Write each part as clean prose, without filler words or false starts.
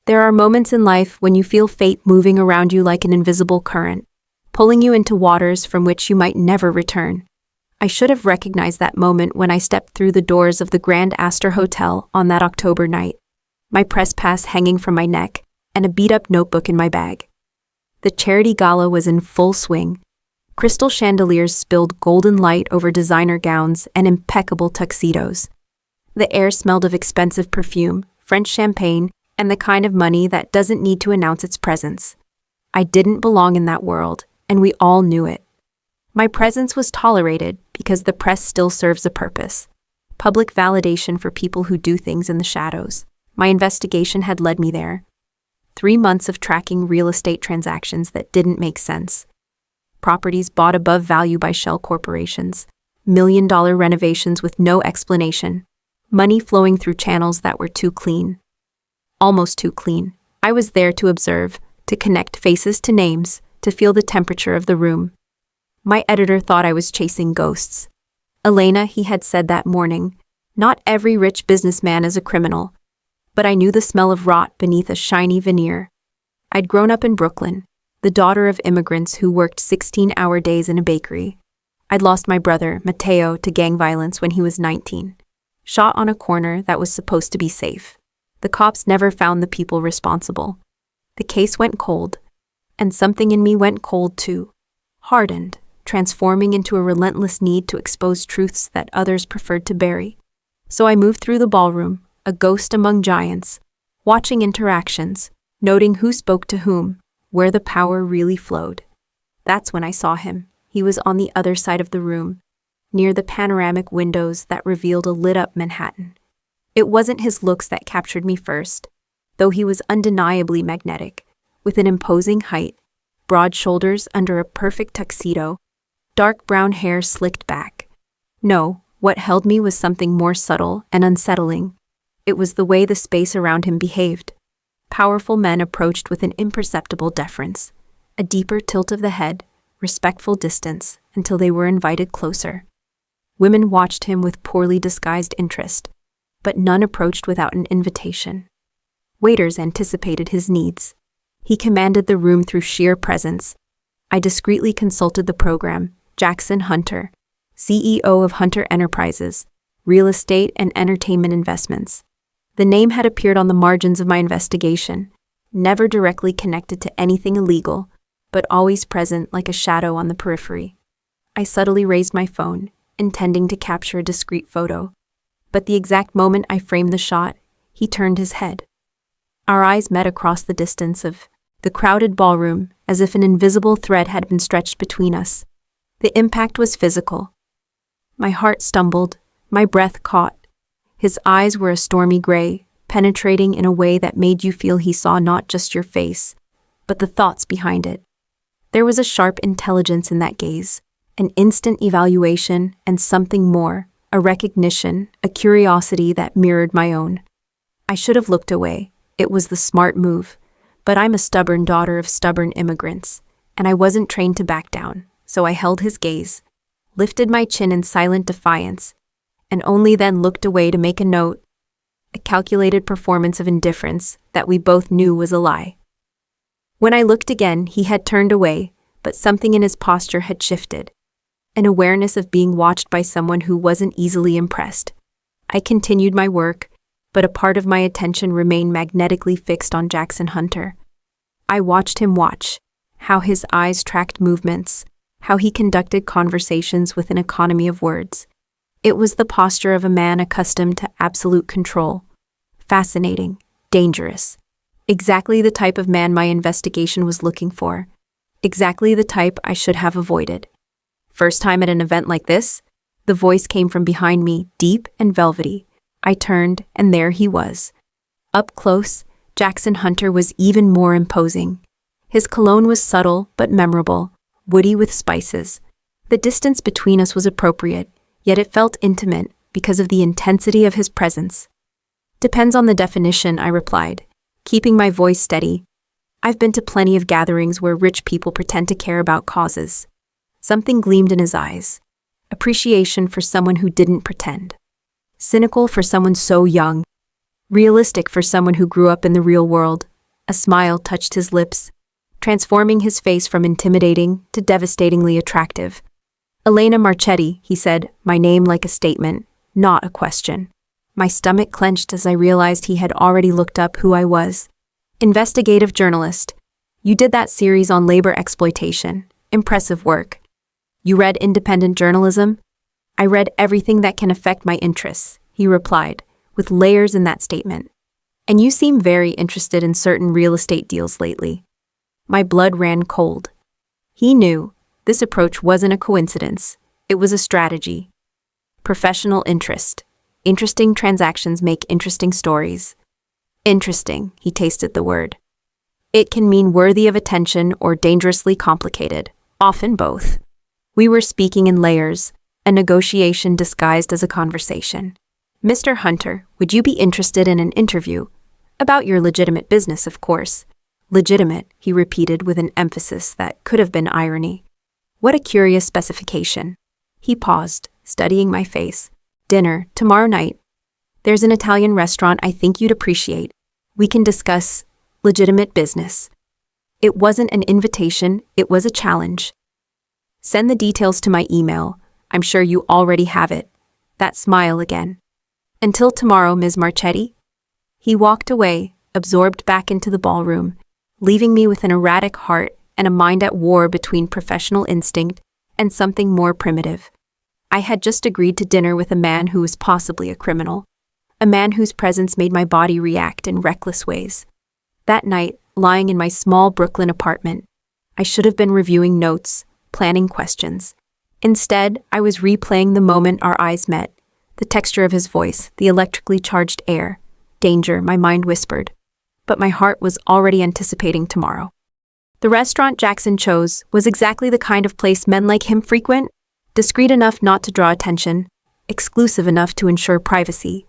There are moments in life when you feel fate moving around you like an invisible current, pulling you into waters from which you might never return. I should have recognized that moment when I stepped through the doors of the Grand Astor Hotel on that October night, my press pass hanging from my neck and a beat-up notebook in my bag. The charity gala was in full swing. Crystal chandeliers spilled golden light over designer gowns and impeccable tuxedos. The air smelled of expensive perfume, French champagne, and the kind of money that doesn't need to announce its presence. I didn't belong in that world, and we all knew it. My presence was tolerated because the press still serves a purpose. Public validation for people who do things in the shadows. My investigation had led me there. 3 months of tracking real estate transactions that didn't make sense. Properties bought above value by shell corporations. $1 million renovations with no explanation. Money flowing through channels that were too clean. Almost too clean. I was there to observe, to connect faces to names, to feel the temperature of the room. My editor thought I was chasing ghosts. Elena, he had said that morning, not every rich businessman is a criminal. But I knew the smell of rot beneath a shiny veneer. I'd grown up in Brooklyn, the daughter of immigrants who worked 16-hour days in a bakery. I'd lost my brother, Matteo, to gang violence when he was 19. Shot on a corner that was supposed to be safe. The cops never found the people responsible. The case went cold, and something in me went cold too. Hardened, transforming into a relentless need to expose truths that others preferred to bury. So I moved through the ballroom, a ghost among giants, watching interactions, noting who spoke to whom, where the power really flowed. That's when I saw him. He was on the other side of the room, near the panoramic windows that revealed a lit-up Manhattan. It wasn't his looks that captured me first, though he was undeniably magnetic, with an imposing height, broad shoulders under a perfect tuxedo, dark brown hair slicked back. No, what held me was something more subtle and unsettling. It was the way the space around him behaved. Powerful men approached with an imperceptible deference, a deeper tilt of the head, respectful distance, until they were invited closer. Women watched him with poorly disguised interest, but none approached without an invitation. Waiters anticipated his needs. He commanded the room through sheer presence. I discreetly consulted the program, Jackson Hunter, CEO of Hunter Enterprises, Real Estate and Entertainment Investments. The name had appeared on the margins of my investigation, never directly connected to anything illegal, but always present like a shadow on the periphery. I subtly raised my phone, intending to capture a discreet photo. But the exact moment I framed the shot, he turned his head. Our eyes met across the distance of the crowded ballroom, as if an invisible thread had been stretched between us. The impact was physical. My heart stumbled, my breath caught. His eyes were a stormy gray, penetrating in a way that made you feel he saw not just your face, but the thoughts behind it. There was a sharp intelligence in that gaze, an instant evaluation, and something more, a recognition, a curiosity that mirrored my own. I should have looked away. It was the smart move, but I'm a stubborn daughter of stubborn immigrants, and I wasn't trained to back down, so I held his gaze, lifted my chin in silent defiance, and only then looked away to make a note, a calculated performance of indifference that we both knew was a lie. When I looked again, he had turned away, but something in his posture had shifted, an awareness of being watched by someone who wasn't easily impressed. I continued my work, but a part of my attention remained magnetically fixed on Jackson Hunter. I watched him watch, how his eyes tracked movements, how he conducted conversations with an economy of words. It was the posture of a man accustomed to absolute control. Fascinating, dangerous. Exactly the type of man my investigation was looking for. Exactly the type I should have avoided. First time at an event like this, the voice came from behind me, deep and velvety. I turned, and there he was. Up close, Jackson Hunter was even more imposing. His cologne was subtle but memorable, woody with spices. The distance between us was appropriate, yet it felt intimate because of the intensity of his presence. Depends on the definition, I replied, keeping my voice steady. I've been to plenty of gatherings where rich people pretend to care about causes. Something gleamed in his eyes. Appreciation for someone who didn't pretend. Cynical for someone so young. Realistic for someone who grew up in the real world, A smile touched his lips, transforming his face from intimidating to devastatingly attractive. Elena Marchetti, he said, my name like a statement, not a question. My stomach clenched as I realized he had already looked up who I was. Investigative journalist. You did that series on labor exploitation. Impressive work. You read independent journalism? I read everything that can affect my interests, he replied, with layers in that statement. And you seem very interested in certain real estate deals lately. My blood ran cold. He knew this approach wasn't a coincidence. It was a strategy. Professional interest. Interesting transactions make interesting stories. Interesting, he tasted the word. It can mean worthy of attention or dangerously complicated, often both. We were speaking in layers, a negotiation disguised as a conversation. Mr. Hunter, would you be interested in an interview? About your legitimate business, of course. Legitimate, he repeated with an emphasis that could have been irony. What a curious specification. He paused, studying my face. Dinner, tomorrow night. There's an Italian restaurant I think you'd appreciate. We can discuss legitimate business. It wasn't an invitation, it was a challenge. Send the details to my email. I'm sure you already have it. That smile again. Until tomorrow, Ms. Marchetti. He walked away, absorbed back into the ballroom, leaving me with an erratic heart and a mind at war between professional instinct and something more primitive. I had just agreed to dinner with a man who was possibly a criminal, a man whose presence made my body react in reckless ways. That night, lying in my small Brooklyn apartment, I should have been reviewing notes, planning questions. Instead, I was replaying the moment our eyes met, the texture of his voice, the electrically charged air. Danger, my mind whispered. But my heart was already anticipating tomorrow. The restaurant Jackson chose was exactly the kind of place men like him frequent, discreet enough not to draw attention, exclusive enough to ensure privacy.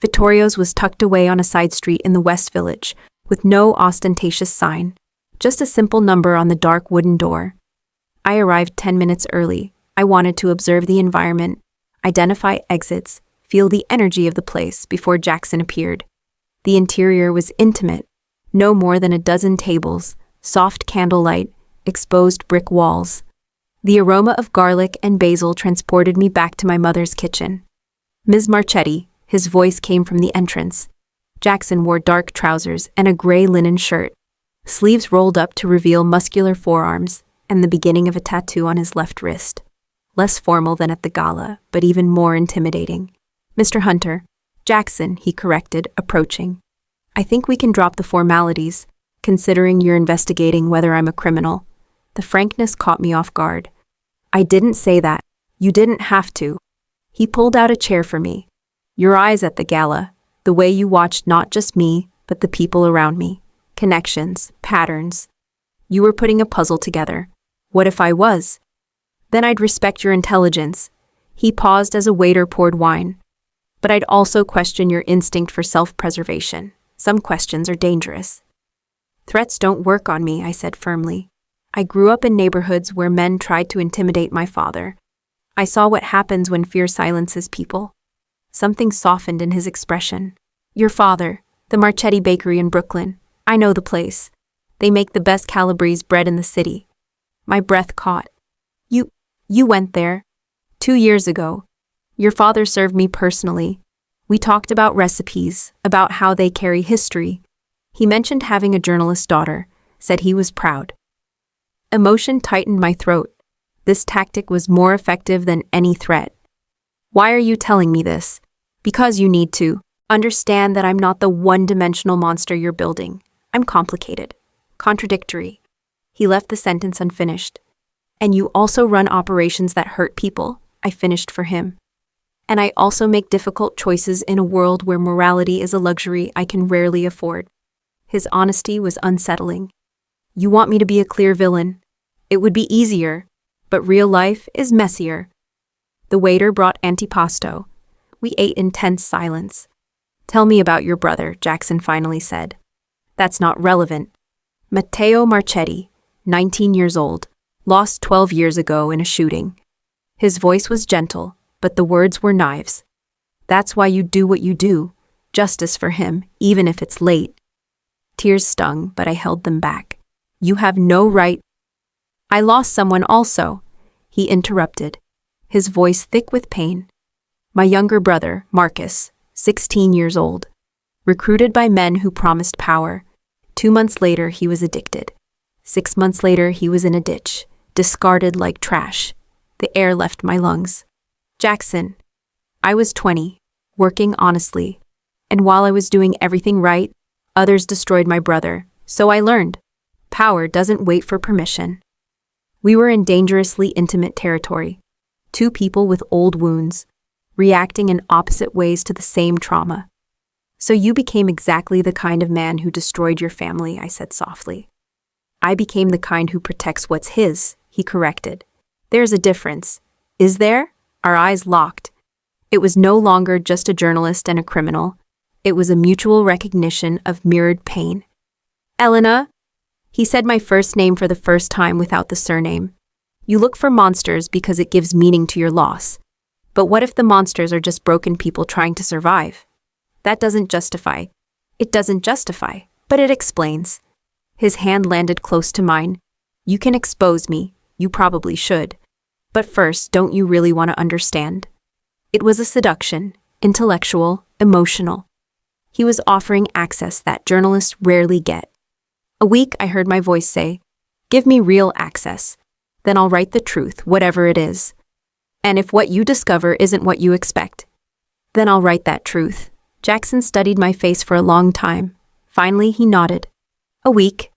Vittorio's was tucked away on a side street in the West Village, with no ostentatious sign, just a simple number on the dark wooden door. I arrived 10 minutes early. I wanted to observe the environment, identify exits, feel the energy of the place before Jackson appeared. The interior was intimate, no more than a dozen tables, soft candlelight, exposed brick walls. The aroma of garlic and basil transported me back to my mother's kitchen. Ms. Marchetti, his voice came from the entrance. Jackson wore dark trousers and a gray linen shirt, sleeves rolled up to reveal muscular forearms and the beginning of a tattoo on his left wrist. Less formal than at the gala, but even more intimidating. Mr. Hunter. Jackson, he corrected, approaching. I think we can drop the formalities, considering you're investigating whether I'm a criminal. The frankness caught me off guard. I didn't say that. You didn't have to. He pulled out a chair for me. Your eyes at the gala, the way you watched not just me, but the people around me. Connections, patterns. You were putting a puzzle together. What if I was? Then I'd respect your intelligence. He paused as a waiter poured wine. But I'd also question your instinct for self-preservation. Some questions are dangerous. Threats don't work on me, I said firmly. I grew up in neighborhoods where men tried to intimidate my father. I saw what happens when fear silences people. Something softened in his expression. Your father, the Marchetti Bakery in Brooklyn. I know the place. They make the best Calabrese bread in the city. My breath caught. You went there. 2 years ago. Your father served me personally. We talked about recipes, about how they carry history. He mentioned having a journalist's daughter, said he was proud. Emotion tightened my throat. This tactic was more effective than any threat. Why are you telling me this? Because you need to. Understand that I'm not the one-dimensional monster you're building. I'm complicated. Contradictory. He left the sentence unfinished. And you also run operations that hurt people, I finished for him. And I also make difficult choices in a world where morality is a luxury I can rarely afford. His honesty was unsettling. You want me to be a clear villain. It would be easier, but real life is messier. The waiter brought antipasto. We ate in tense silence. Tell me about your brother, Jackson finally said. That's not relevant. Matteo Marchetti, 19 years old, lost 12 years ago in a shooting. His voice was gentle, but the words were knives. That's why you do what you do. Justice for him, even if it's late. Tears stung, but I held them back. You have no right. I lost someone also, he interrupted, his voice thick with pain. My younger brother, Marcus, 16 years old. Recruited by men who promised power. 2 months later, he was addicted. 6 months later, he was in a ditch, discarded like trash. The air left my lungs. Jackson. I was 20, working honestly. And while I was doing everything right, others destroyed my brother. So I learned. Power doesn't wait for permission. We were in dangerously intimate territory. 2 people with old wounds, reacting in opposite ways to the same trauma. So you became exactly the kind of man who destroyed your family, I said softly. I became the kind who protects what's his, he corrected. There's a difference. Is there? Our eyes locked. It was no longer just a journalist and a criminal. It was a mutual recognition of mirrored pain. Elena, he said my first name for the first time without the surname. You look for monsters because it gives meaning to your loss. But what if the monsters are just broken people trying to survive? That doesn't justify. It doesn't justify, but it explains. His hand landed close to mine. You can expose me. You probably should. But first, don't you really want to understand? It was a seduction, intellectual, emotional. He was offering access that journalists rarely get. A week, I heard my voice say, "Give me real access. Then I'll write the truth, whatever it is. And if what you discover isn't what you expect, then I'll write that truth." Jackson studied my face for a long time. Finally, he nodded. A week.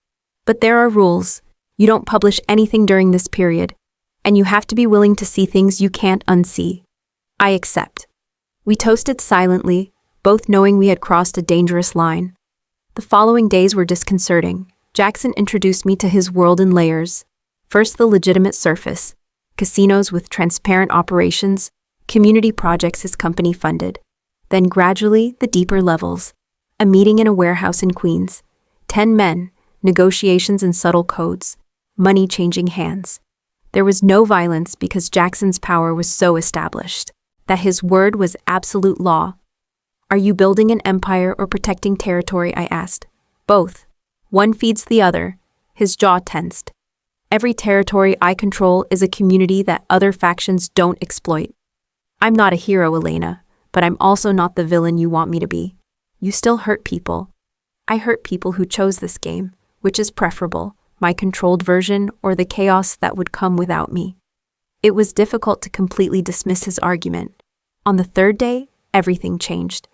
But there are rules. You don't publish anything during this period. And you have to be willing to see things you can't unsee. I accept. We toasted silently, both knowing we had crossed a dangerous line. The following days were disconcerting. Jackson introduced me to his world in layers. First, the legitimate surface. Casinos with transparent operations, community projects his company funded. Then gradually, the deeper levels. A meeting in a warehouse in Queens. 10 men, negotiations and subtle codes. Money changing hands. There was no violence because Jackson's power was so established that his word was absolute law. Are you building an empire or protecting territory? I asked. Both. One feeds the other. His jaw tensed. Every territory I control is a community that other factions don't exploit. I'm not a hero, Elena, but I'm also not the villain you want me to be. You still hurt people. I hurt people who chose this game, which is preferable, my controlled version or the chaos that would come without me. It was difficult to completely dismiss his argument. On the third day, everything changed.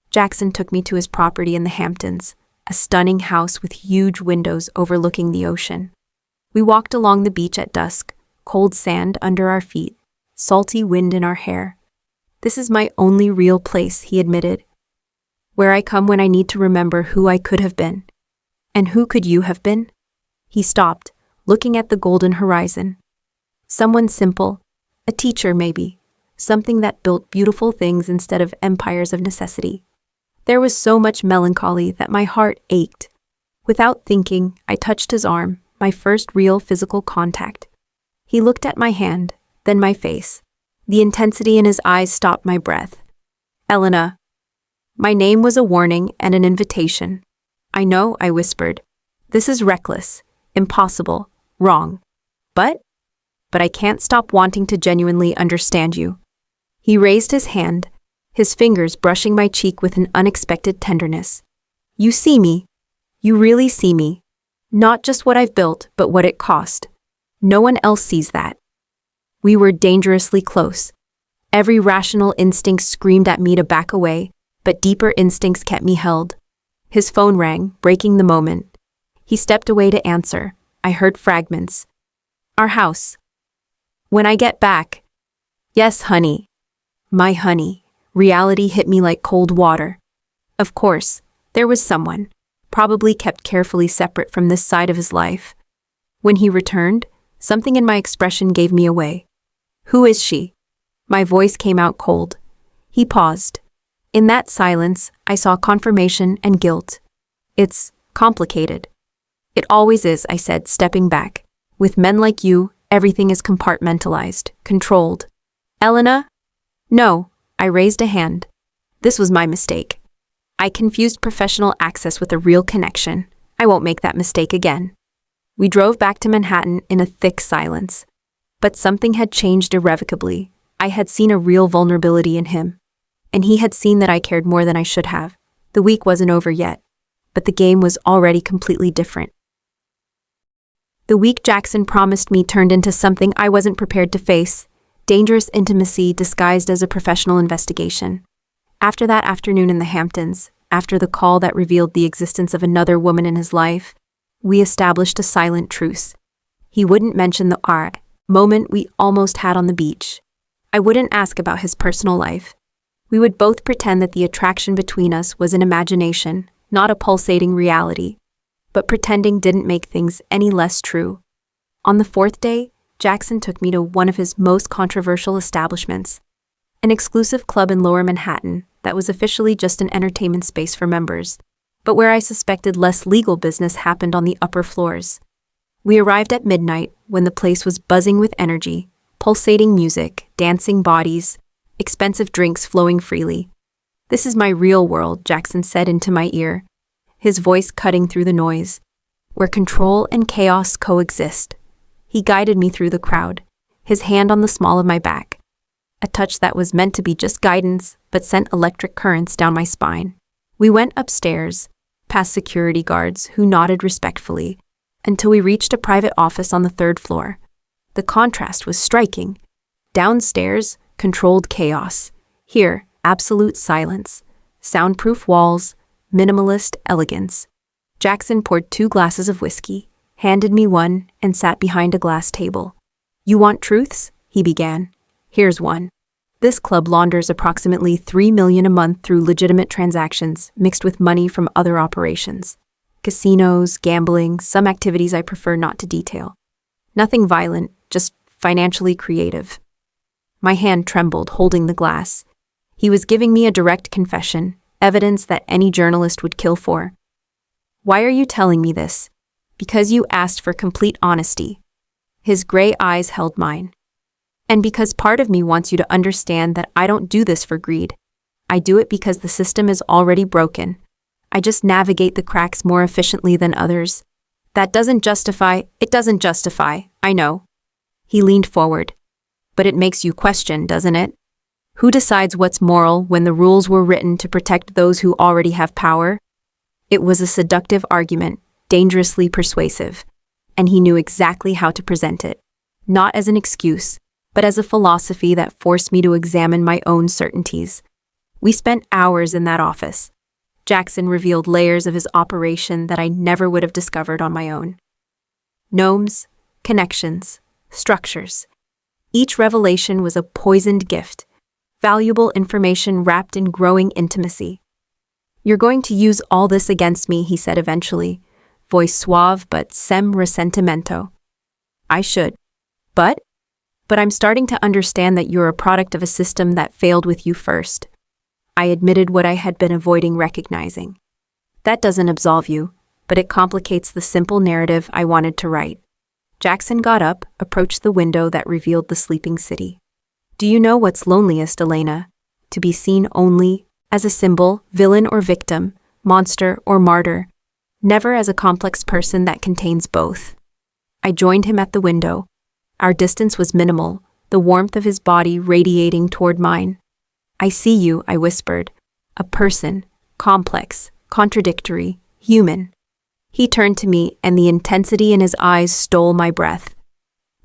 Jackson took me to his property in the Hamptons, a stunning house with huge windows overlooking the ocean. We walked along the beach at dusk, cold sand under our feet, salty wind in our hair. This is my only real place, he admitted. Where I come when I need to remember who I could have been. And who could you have been? He stopped, looking at the golden horizon. Someone simple, a teacher maybe, something that built beautiful things instead of empires of necessity. There was so much melancholy that my heart ached. Without thinking, I touched his arm, my first real physical contact. He looked at my hand, then my face. The intensity in his eyes stopped my breath. Elena. My name was a warning and an invitation. I know, I whispered. This is reckless, impossible, wrong. But I can't stop wanting to genuinely understand you. He raised his hand, his fingers brushing my cheek with an unexpected tenderness. You see me. You really see me. Not just what I've built, but what it cost. No one else sees that. We were dangerously close. Every rational instinct screamed at me to back away, but deeper instincts kept me held. His phone rang, breaking the moment. He stepped away to answer. I heard fragments. Our house. When I get back. Yes, honey. My honey. Reality hit me like cold water. Of course, there was someone, probably kept carefully separate from this side of his life. When he returned, something in my expression gave me away. Who is she? My voice came out cold. He paused. In that silence, I saw confirmation and guilt. It's complicated. It always is, I said, stepping back. With men like you, everything is compartmentalized, controlled. Elena? No, I raised a hand. This was my mistake. I confused professional access with a real connection. I won't make that mistake again. We drove back to Manhattan in a thick silence. But something had changed irrevocably. I had seen a real vulnerability in him. And he had seen that I cared more than I should have. The week wasn't over yet. But the game was already completely different. The week Jackson promised me turned into something I wasn't prepared to face. Dangerous intimacy disguised as a professional investigation. After that afternoon in the Hamptons, after the call that revealed the existence of another woman in his life, we established a silent truce. He wouldn't mention the moment we almost had on the beach. I wouldn't ask about his personal life. We would both pretend that the attraction between us was an imagination, not a pulsating reality. But pretending didn't make things any less true. On the fourth day, Jackson took me to one of his most controversial establishments, an exclusive club in Lower Manhattan that was officially just an entertainment space for members, but where I suspected less legal business happened on the upper floors. We arrived at midnight when the place was buzzing with energy, pulsating music, dancing bodies, expensive drinks flowing freely. "This is my real world," Jackson said into my ear, his voice cutting through the noise, "where control and chaos coexist." He guided me through the crowd, his hand on the small of my back, a touch that was meant to be just guidance but sent electric currents down my spine. We went upstairs, past security guards who nodded respectfully, until we reached a private office on the third floor. The contrast was striking. Downstairs, controlled chaos. Here, absolute silence, soundproof walls, minimalist elegance. Jackson poured 2 glasses of whiskey, handed me one, and sat behind a glass table. "You want truths?" he began. "Here's one. This club launders approximately $3 million a month through legitimate transactions mixed with money from other operations. Casinos, gambling, some activities I prefer not to detail. Nothing violent, just financially creative." My hand trembled, holding the glass. He was giving me a direct confession, evidence that any journalist would kill for. "Why are you telling me this?" "Because you asked for complete honesty." His gray eyes held mine. "And because part of me wants you to understand that I don't do this for greed. I do it because the system is already broken. I just navigate the cracks more efficiently than others. It doesn't justify, I know." He leaned forward. "But it makes you question, doesn't it? Who decides what's moral when the rules were written to protect those who already have power?" It was a seductive argument, dangerously persuasive, and he knew exactly how to present it, not as an excuse, but as a philosophy that forced me to examine my own certainties. We spent hours in that office. Jackson revealed layers of his operation that I never would have discovered on my own. Gnomes, connections, structures. Each revelation was a poisoned gift, valuable information wrapped in growing intimacy. "You're going to use all this against me," he said eventually, voice suave but sem resentimento. "I should. But I'm starting to understand that you're a product of a system that failed with you first." I admitted what I had been avoiding recognizing. "That doesn't absolve you, but it complicates the simple narrative I wanted to write." Jackson got up, approached the window that revealed the sleeping city. "Do you know what's loneliest, Elena? To be seen only as a symbol, villain or victim, monster or martyr, never as a complex person that contains both." I joined him at the window. Our distance was minimal, the warmth of his body radiating toward mine. "I see you," I whispered. "A person, complex, contradictory, human." He turned to me, and the intensity in his eyes stole my breath.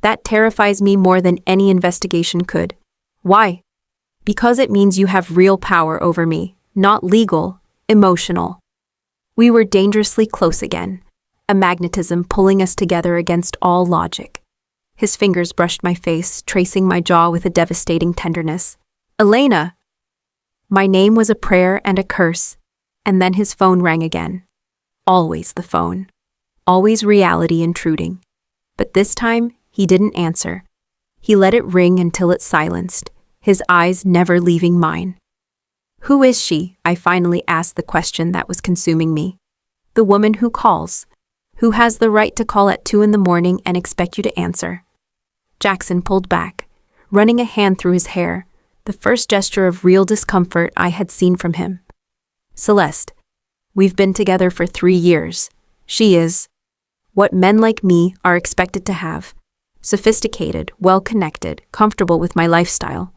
"That terrifies me more than any investigation could." "Why?" "Because it means you have real power over me, not legal, emotional." We were dangerously close again, a magnetism pulling us together against all logic. His fingers brushed my face, tracing my jaw with a devastating tenderness. "Elena!" My name was a prayer and a curse, and then his phone rang again. Always the phone. Always reality intruding. But this time, he didn't answer. He let it ring until it silenced, his eyes never leaving mine. "Who is she?" I finally asked the question that was consuming me. "The woman who calls. Who has the right to call at 2 a.m. and expect you to answer?" Jackson pulled back, running a hand through his hair, the first gesture of real discomfort I had seen from him. Celeste. We've been together for 3 years. She is what men like me are expected to have. Sophisticated, well-connected, comfortable with my lifestyle.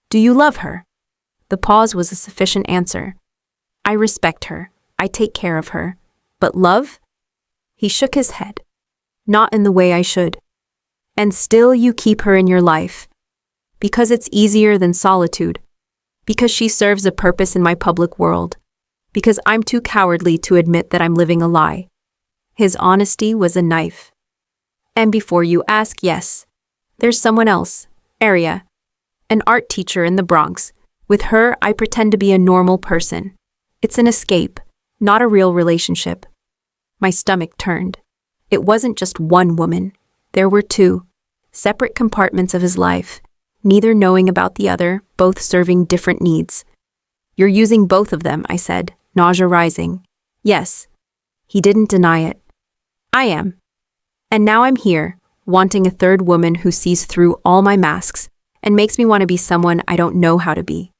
Do you love her? The pause was a sufficient answer. I respect her. I take care of her. But love? He shook his head. Not in the way I should. And still you keep her in your life. Because it's easier than solitude. Because she serves a purpose in my public world. Because I'm too cowardly to admit that I'm living a lie. His honesty was a knife. And before you ask, yes. There's someone else, Aria. An art teacher in the Bronx. With her, I pretend to be a normal person. It's an escape, not a real relationship. My stomach turned. It wasn't just one woman. There were two. Separate compartments of his life. Neither knowing about the other, both serving different needs. You're using both of them, I said, nausea rising. Yes. He didn't deny it. I am. And now I'm here, wanting a third woman who sees through all my masks and makes me want to be someone I don't know how to be.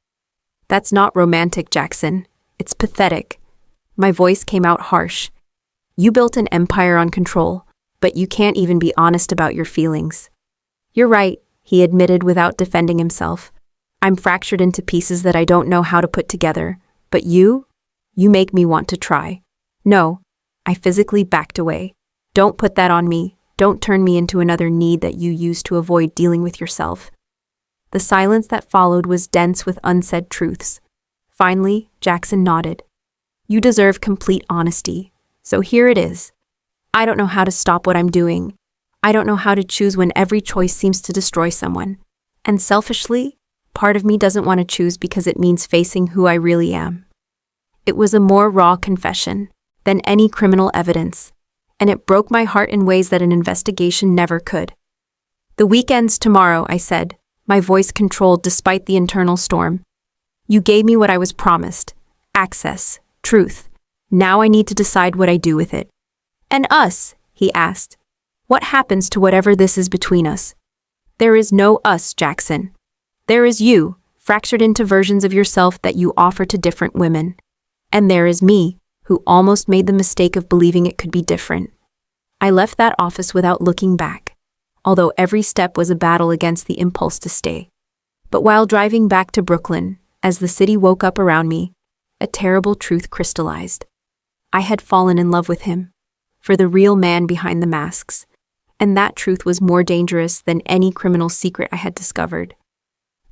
That's not romantic, Jackson. It's pathetic. My voice came out harsh. You built an empire on control, but you can't even be honest about your feelings. You're right, he admitted without defending himself. I'm fractured into pieces that I don't know how to put together, but you make me want to try. No, I physically backed away. Don't put that on me. Don't turn me into another need that you use to avoid dealing with yourself. The silence that followed was dense with unsaid truths. Finally, Jackson nodded. You deserve complete honesty. So here it is. I don't know how to stop what I'm doing. I don't know how to choose when every choice seems to destroy someone. And selfishly, part of me doesn't want to choose because it means facing who I really am. It was a more raw confession than any criminal evidence, and it broke my heart in ways that an investigation never could. The weekend's tomorrow, I said, my voice controlled despite the internal storm. You gave me what I was promised. Access. Truth. Now I need to decide what I do with it. And us, he asked. What happens to whatever this is between us? There is no us, Jackson. There is you, fractured into versions of yourself that you offer to different women. And there is me, who almost made the mistake of believing it could be different. I left that office without looking back, although every step was a battle against the impulse to stay. But while driving back to Brooklyn, as the city woke up around me, a terrible truth crystallized. I had fallen in love with him, for the real man behind the masks, and that truth was more dangerous than any criminal secret I had discovered.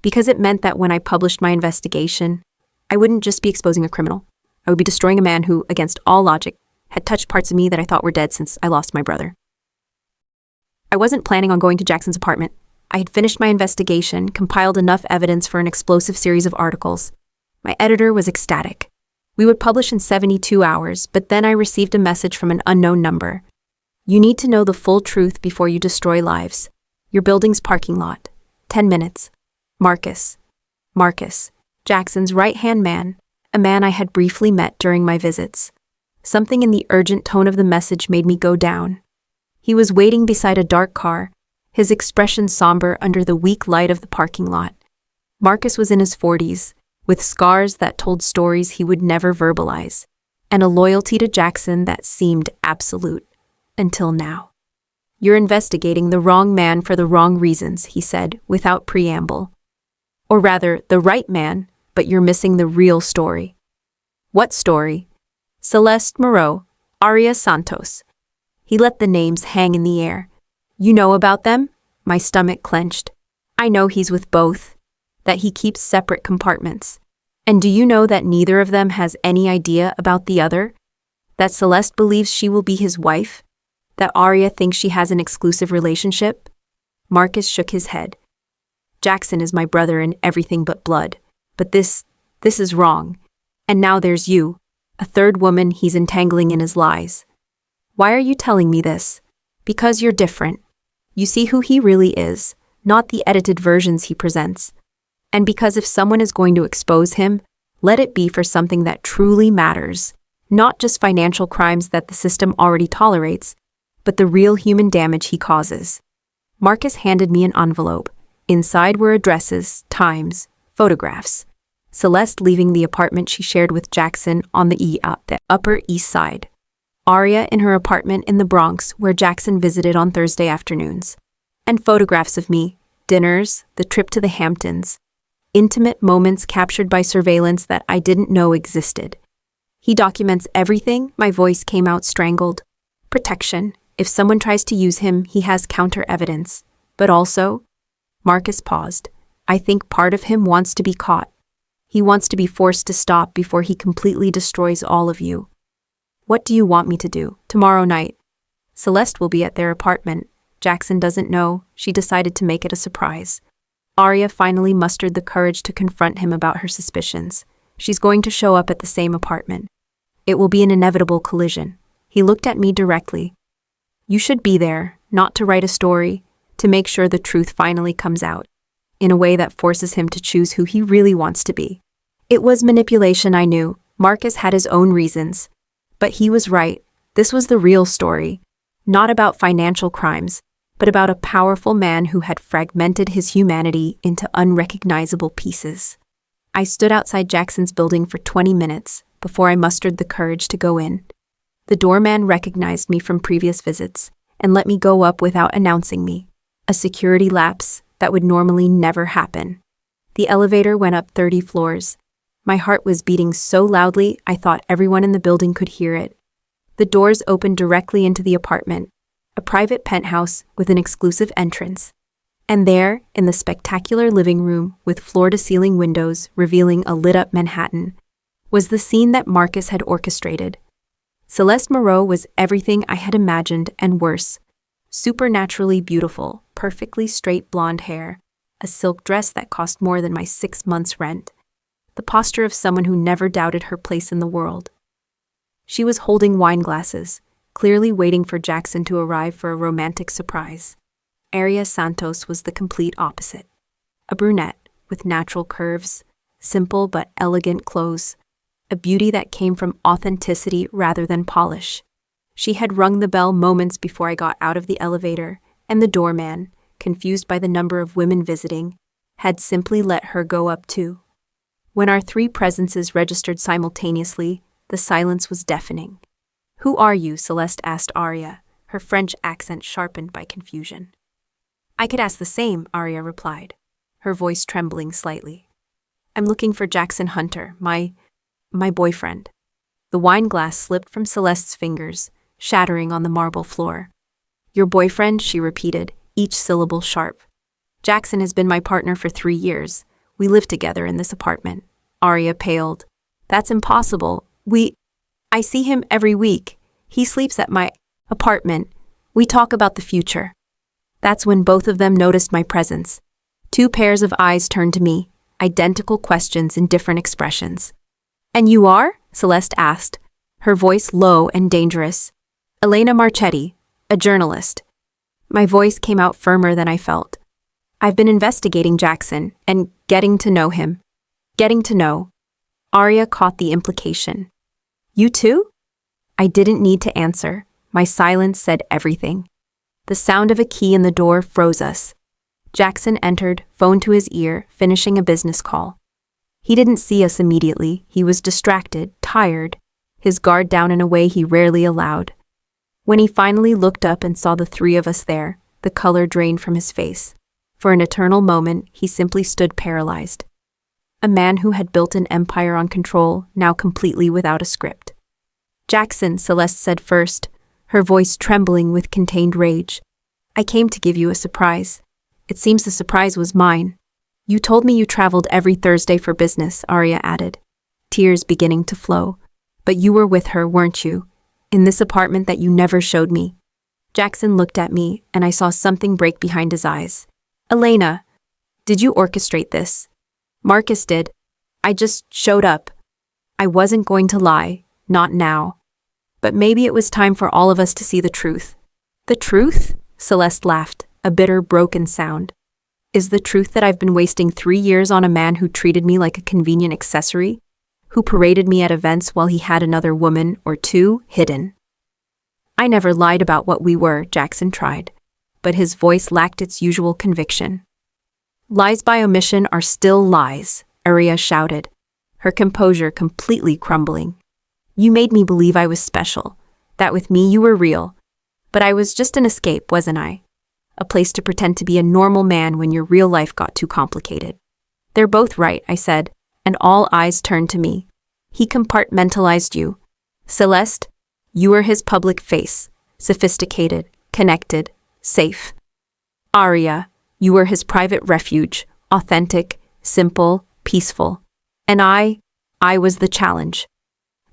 Because it meant that when I published my investigation, I wouldn't just be exposing a criminal. I would be destroying a man who, against all logic, had touched parts of me that I thought were dead since I lost my brother. I wasn't planning on going to Jackson's apartment. I had finished my investigation, compiled enough evidence for an explosive series of articles. My editor was ecstatic. We would publish in 72 hours, but then I received a message from an unknown number. You need to know the full truth before you destroy lives. Your building's parking lot. 10 minutes. Marcus. Marcus, Jackson's right-hand man, a man I had briefly met during my visits. Something in the urgent tone of the message made me go down. He was waiting beside a dark car, his expression somber under the weak light of the parking lot. Marcus was in his 40s, with scars that told stories he would never verbalize, and a loyalty to Jackson that seemed absolute, until now. You're investigating the wrong man for the wrong reasons, he said, without preamble. Or rather, the right man, but you're missing the real story. What story? Celeste Moreau, Aria Santos. He let the names hang in the air. You know about them? My stomach clenched. I know he's with both, that he keeps separate compartments. And do you know that neither of them has any idea about the other? That Celeste believes she will be his wife? That Aria thinks she has an exclusive relationship? Marcus shook his head. Jackson is my brother in everything but blood. But this is wrong. And now there's you, a third woman he's entangling in his lies. Why are you telling me this? Because you're different. You see who he really is, not the edited versions he presents. And because if someone is going to expose him, let it be for something that truly matters, not just financial crimes that the system already tolerates, but the real human damage he causes. Marcus handed me an envelope. Inside were addresses, times, photographs. Celeste leaving the apartment she shared with Jackson on the Upper East Side. Aria in her apartment in the Bronx, where Jackson visited on Thursday afternoons. And photographs of me, dinners, the trip to the Hamptons. Intimate moments captured by surveillance that I didn't know existed. He documents everything. My voice came out strangled. Protection. If someone tries to use him, he has counter evidence. But also, Marcus paused. I think part of him wants to be caught. He wants to be forced to stop before he completely destroys all of you. What do you want me to do? Tomorrow night. Celeste will be at their apartment. Jackson doesn't know. She decided to make it a surprise. Aria finally mustered the courage to confront him about her suspicions. She's going to show up at the same apartment. It will be an inevitable collision. He looked at me directly. You should be there, not to write a story, to make sure the truth finally comes out, in a way that forces him to choose who he really wants to be. It was manipulation, I knew. Marcus had his own reasons. But he was right. This was the real story. Not about financial crimes, but about a powerful man who had fragmented his humanity into unrecognizable pieces. I stood outside Jackson's building for 20 minutes before I mustered the courage to go in. The doorman recognized me from previous visits and let me go up without announcing me, a security lapse that would normally never happen. The elevator went up 30 floors. My heart was beating so loudly I thought everyone in the building could hear it. The doors opened directly into the apartment, a private penthouse with an exclusive entrance. And there, in the spectacular living room with floor-to-ceiling windows revealing a lit-up Manhattan, was the scene that Marcus had orchestrated. Celeste Moreau was everything I had imagined and worse. Supernaturally beautiful, perfectly straight blonde hair, a silk dress that cost more than my 6 months' rent. The posture of someone who never doubted her place in the world. She was holding wine glasses, clearly waiting for Jackson to arrive for a romantic surprise. Aria Santos was the complete opposite. A brunette with natural curves, simple but elegant clothes, a beauty that came from authenticity rather than polish. She had rung the bell moments before I got out of the elevator, and the doorman, confused by the number of women visiting, had simply let her go up too. When our three presences registered simultaneously, the silence was deafening. "Who are you?" Celeste asked Aria, her French accent sharpened by confusion. "I could ask the same," Aria replied, her voice trembling slightly. "I'm looking for Jackson Hunter, my boyfriend." The wine glass slipped from Celeste's fingers, shattering on the marble floor. "Your boyfriend?" she repeated, each syllable sharp. "Jackson has been my partner for 3 years. We live together in this apartment." Aria paled. "That's impossible. I see him every week. He sleeps at my apartment. We talk about the future." That's when both of them noticed my presence. 2 pairs of eyes turned to me, identical questions in different expressions. "And you are?" Celeste asked, her voice low and dangerous. "Elena Marchetti, a journalist." My voice came out firmer than I felt. "I've been investigating Jackson and getting to know him." "Getting to know." Aria caught the implication. "You too?" I didn't need to answer. My silence said everything. The sound of a key in the door froze us. Jackson entered, phone to his ear, finishing a business call. He didn't see us immediately. He was distracted, tired, his guard down in a way he rarely allowed. When he finally looked up and saw the 3 of us there, the color drained from his face. For an eternal moment, he simply stood paralyzed. A man who had built an empire on control, now completely without a script. "Jackson," Celeste said first, her voice trembling with contained rage. "I came to give you a surprise. It seems the surprise was mine." "You told me you traveled every Thursday for business," Aria added, tears beginning to flow. "But you were with her, weren't you? In this apartment that you never showed me." Jackson looked at me, and I saw something break behind his eyes. "Elena, did you orchestrate this?" "Marcus did. I just showed up." I wasn't going to lie, not now. But maybe it was time for all of us to see the truth. "The truth?" Celeste laughed, a bitter, broken sound. "Is the truth that I've been wasting 3 years on a man who treated me like a convenient accessory? Who paraded me at events while he had another woman or 2 hidden?" "I never lied about what we were," Jackson tried, but his voice lacked its usual conviction. "Lies by omission are still lies," Aria shouted. her composure completely crumbling. You made me believe I was special, that with me you were real. But I was just an escape, wasn't I? A place to pretend to be a normal man when your real life got too complicated. They're both right, I said, and all eyes turned to me. He compartmentalized you. Celeste, you were his public face, sophisticated, connected, safe. Aria, you were his private refuge, authentic, simple, peaceful. And I was the challenge.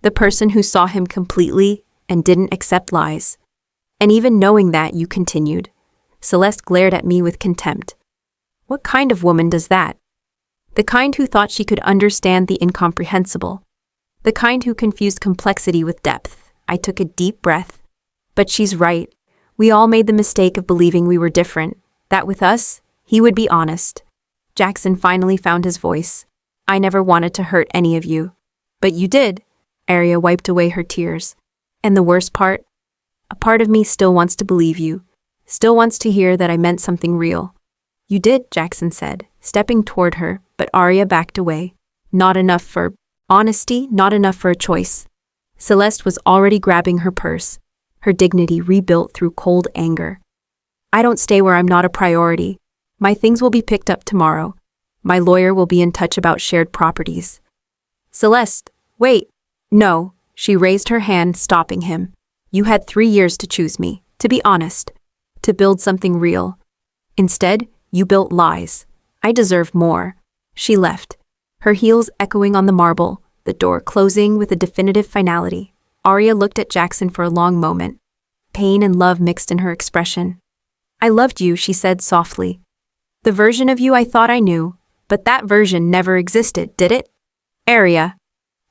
The person who saw him completely and didn't accept lies. And even knowing that, you continued. Celeste glared at me with contempt. What kind of woman does that? The kind who thought she could understand the incomprehensible. The kind who confused complexity with depth. I took a deep breath. But she's right. We all made the mistake of believing we were different. That with us, he would be honest. Jackson finally found his voice. I never wanted to hurt any of you. But you did. Aria wiped away her tears. And the worst part? A part of me still wants to believe you. Still wants to hear that I meant something real. You did, Jackson said, stepping toward her, but Aria backed away. Not enough for honesty, not enough for a choice. Celeste was already grabbing her purse, her dignity rebuilt through cold anger. I don't stay where I'm not a priority. My things will be picked up tomorrow. My lawyer will be in touch about shared properties. Celeste, wait. No, she raised her hand, stopping him. You had 3 years to choose me, to be honest, to build something real. Instead, you built lies. I deserve more. She left, her heels echoing on the marble, the door closing with a definitive finality. Aria looked at Jackson for a long moment, pain and love mixed in her expression. I loved you, she said softly. The version of you I thought I knew, but that version never existed, did it? Aria.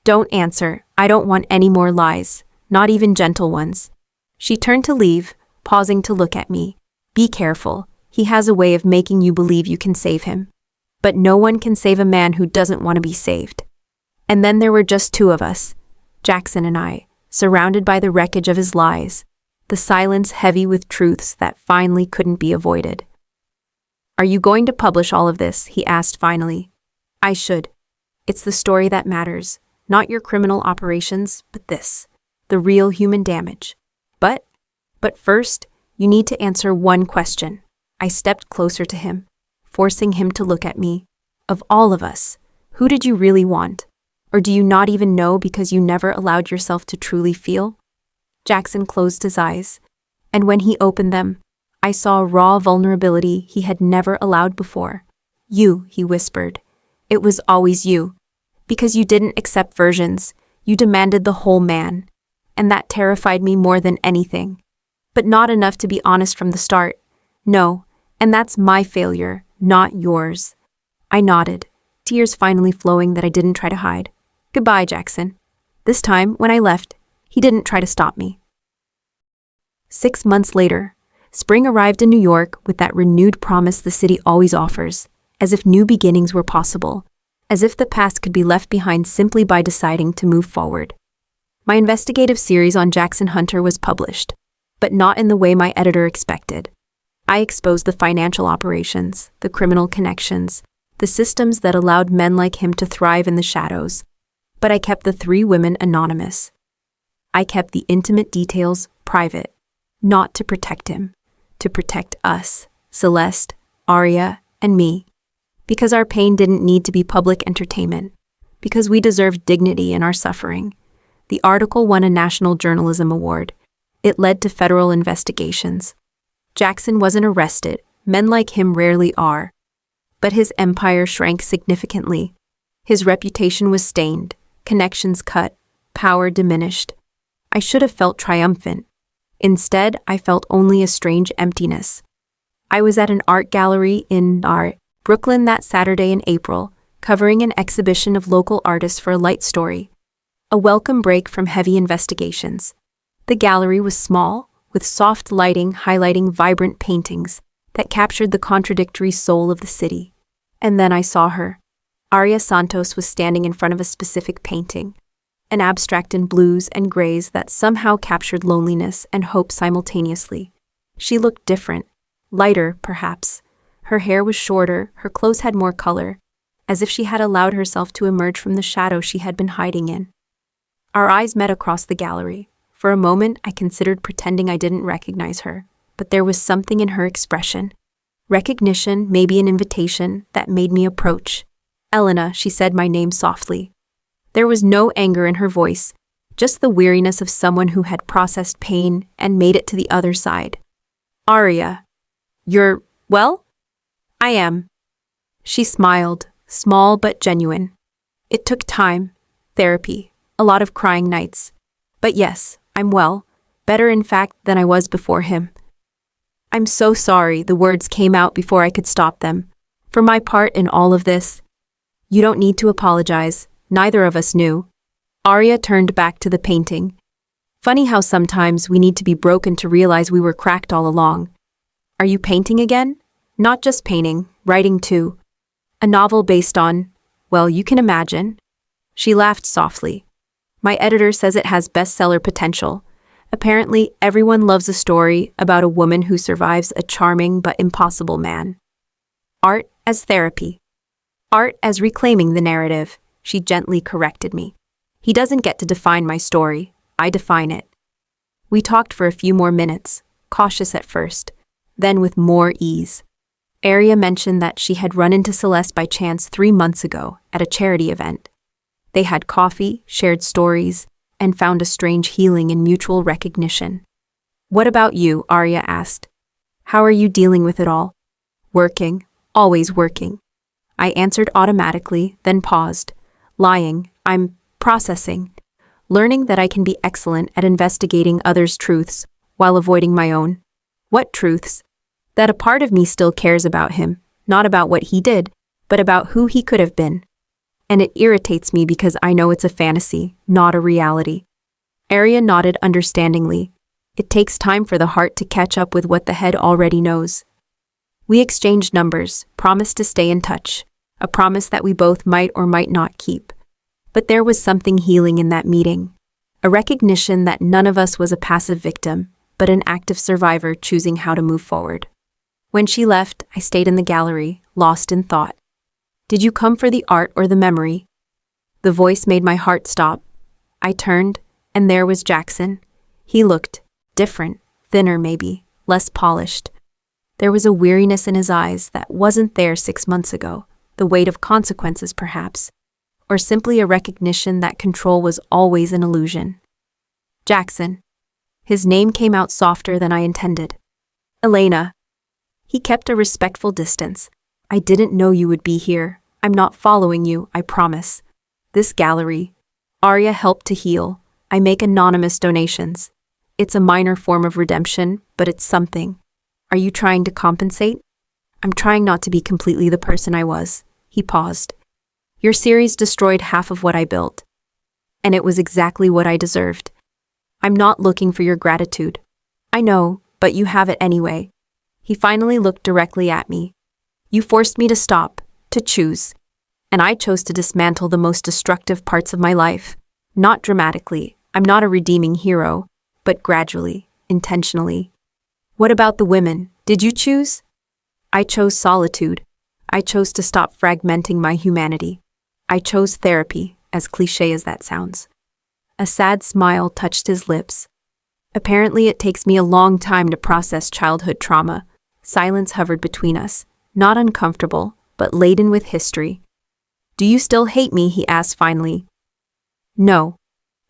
Don't answer. I don't want any more lies, not even gentle ones. She turned to leave, pausing to look at me. Be careful. He has a way of making you believe you can save him. But no one can save a man who doesn't want to be saved. And then there were just 2 of us, Jackson and I, surrounded by the wreckage of his lies, the silence heavy with truths that finally couldn't be avoided. Are you going to publish all of this? He asked finally. I should. It's the story that matters, not your criminal operations, but this, the real human damage. But first, you need to answer one question. I stepped closer to him, forcing him to look at me. Of all of us, who did you really want? Or do you not even know because you never allowed yourself to truly feel? Jackson closed his eyes, and when he opened them, I saw a raw vulnerability he had never allowed before. You, he whispered. It was always you. Because you didn't accept versions, you demanded the whole man. And that terrified me more than anything. But not enough to be honest from the start. No, and that's my failure, not yours. I nodded, tears finally flowing that I didn't try to hide. Goodbye, Jackson. This time, when I left, he didn't try to stop me. 6 months later, spring arrived in New York with that renewed promise the city always offers, as if new beginnings were possible, as if the past could be left behind simply by deciding to move forward. My investigative series on Jackson Hunter was published, but not in the way my editor expected. I exposed the financial operations, the criminal connections, the systems that allowed men like him to thrive in the shadows, but I kept the 3 women anonymous. I kept the intimate details private, not to protect him, to protect us, Celeste, Aria, and me, because our pain didn't need to be public entertainment, because we deserved dignity in our suffering. The article won a National Journalism Award. It led to federal investigations. Jackson wasn't arrested, men like him rarely are. But his empire shrank significantly. His reputation was stained, connections cut, power diminished. I should have felt triumphant. Instead, I felt only a strange emptiness. I was at an art gallery in Brooklyn that Saturday in April, covering an exhibition of local artists for a light story. A welcome break from heavy investigations. The gallery was small, with soft lighting highlighting vibrant paintings that captured the contradictory soul of the city. And then I saw her. Aria Santos was standing in front of a specific painting, an abstract in blues and grays that somehow captured loneliness and hope simultaneously. She looked different, lighter, perhaps. Her hair was shorter, her clothes had more color, as if she had allowed herself to emerge from the shadow she had been hiding in. Our eyes met across the gallery. For a moment, I considered pretending I didn't recognize her, but there was something in her expression. Recognition, maybe an invitation, that made me approach. "Elena," she said my name softly. There was no anger in her voice, just the weariness of someone who had processed pain and made it to the other side. "Arya, you're, well?" "I am." She smiled, small but genuine. "It took time, therapy, a lot of crying nights. But yes, I'm well, better in fact than I was before him." "I'm so sorry," the words came out before I could stop them. "For my part in all of this." "You don't need to apologize, neither of us knew." Arya turned back to the painting. "Funny how sometimes we need to be broken to realize we were cracked all along." "Are you painting again?" "Not just painting, writing too. A novel based on, well, you can imagine." She laughed softly. "My editor says it has bestseller potential. Apparently, everyone loves a story about a woman who survives a charming but impossible man." "Art as therapy. Art as reclaiming the narrative," she gently corrected me. "He doesn't get to define my story, I define it." We talked for a few more minutes, cautious at first, then with more ease. Arya mentioned that she had run into Celeste by chance 3 months ago at a charity event. They had coffee, shared stories, and found a strange healing in mutual recognition. "What about you?" Arya asked. "How are you dealing with it all?" "Working, always working." I answered automatically, then paused. "Lying, I'm processing. Learning that I can be excellent at investigating others' truths while avoiding my own." "What truths?" "That a part of me still cares about him, not about what he did, but about who he could have been. And it irritates me because I know it's a fantasy, not a reality." Arya nodded understandingly. It takes time for the heart to catch up with what the head already knows. We exchanged numbers, promised to stay in touch, a promise that we both might or might not keep. But there was something healing in that meeting, a recognition that none of us was a passive victim, but an active survivor choosing how to move forward. When she left, I stayed in the gallery, lost in thought. "Did you come for the art or the memory?" The voice made my heart stop. I turned, and there was Jackson. He looked different, thinner maybe, less polished. There was a weariness in his eyes that wasn't there 6 months ago, the weight of consequences perhaps, or simply a recognition that control was always an illusion. "Jackson." His name came out softer than I intended. "Elena." He kept a respectful distance. "I didn't know you would be here. I'm not following you, I promise. This gallery." Arya helped to heal. "I make anonymous donations. It's a minor form of redemption, but it's something." "Are you trying to compensate?" "I'm trying not to be completely the person I was." He paused. "Your series destroyed half of what I built. And it was exactly what I deserved. I'm not looking for your gratitude. I know, but you have it anyway." He finally looked directly at me. "You forced me to stop, to choose. And I chose to dismantle the most destructive parts of my life. Not dramatically, I'm not a redeeming hero, but gradually, intentionally." "What about the women? Did you choose?" "I chose solitude. I chose to stop fragmenting my humanity. I chose therapy, as cliché as that sounds." A sad smile touched his lips. "Apparently it takes me a long time to process childhood trauma." Silence hovered between us, not uncomfortable, but laden with history. "Do you still hate me?" he asked finally. "No."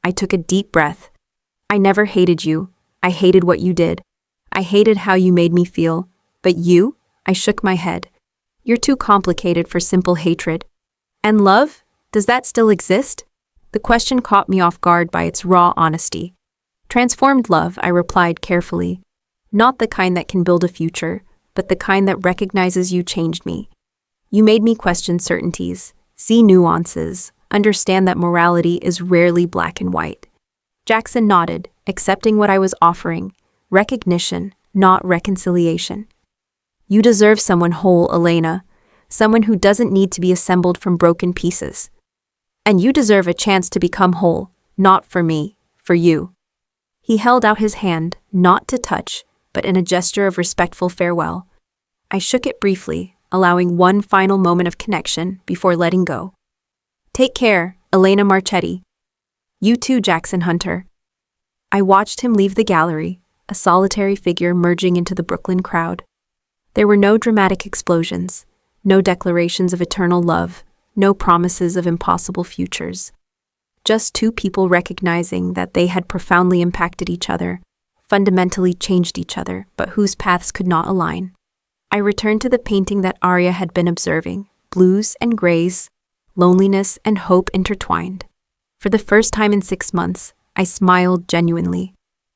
I took a deep breath. "I never hated you. I hated what you did. I hated how you made me feel. But you?" I shook my head. "You're too complicated for simple hatred." "And love? Does that still exist?" The question caught me off guard by its raw honesty. "Transformed love," I replied carefully. "Not the kind that can build a future, but the kind that recognizes you changed me. You made me question certainties, see nuances, understand that morality is rarely black and white." Jackson nodded, accepting what I was offering. Recognition, not reconciliation. "You deserve someone whole, Elena. Someone who doesn't need to be assembled from broken pieces. And you deserve a chance to become whole, not for me, for you." He held out his hand, not to touch, but in a gesture of respectful farewell. I shook it briefly, allowing one final moment of connection before letting go. Take care, Elena Marchetti. You too, Jackson Hunter. I watched him leave the gallery, a solitary figure merging into the Brooklyn crowd. There were no dramatic explosions, no declarations of eternal love, no promises of impossible futures. Just two people recognizing that they had profoundly impacted each other, fundamentally changed each other, but whose paths could not align. I returned to the painting that Arya had been observing, blues and grays, loneliness and hope intertwined. For the first time in 6 months, I smiled genuinely,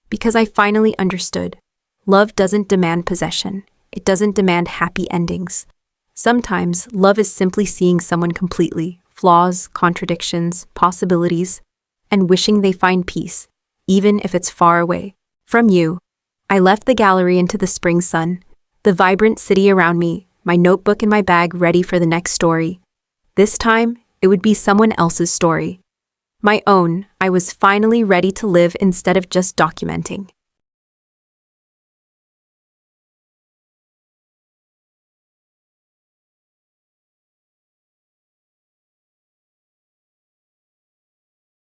because I finally understood. Love doesn't demand possession. It doesn't demand happy endings. Sometimes, love is simply seeing someone completely, flaws, contradictions, possibilities, and wishing they find peace, even if it's far away from you. I left the gallery into the spring sun, the vibrant city around me, my notebook in my bag ready for the next story. This time, it would be someone else's story. My own. I was finally ready to live instead of just documenting.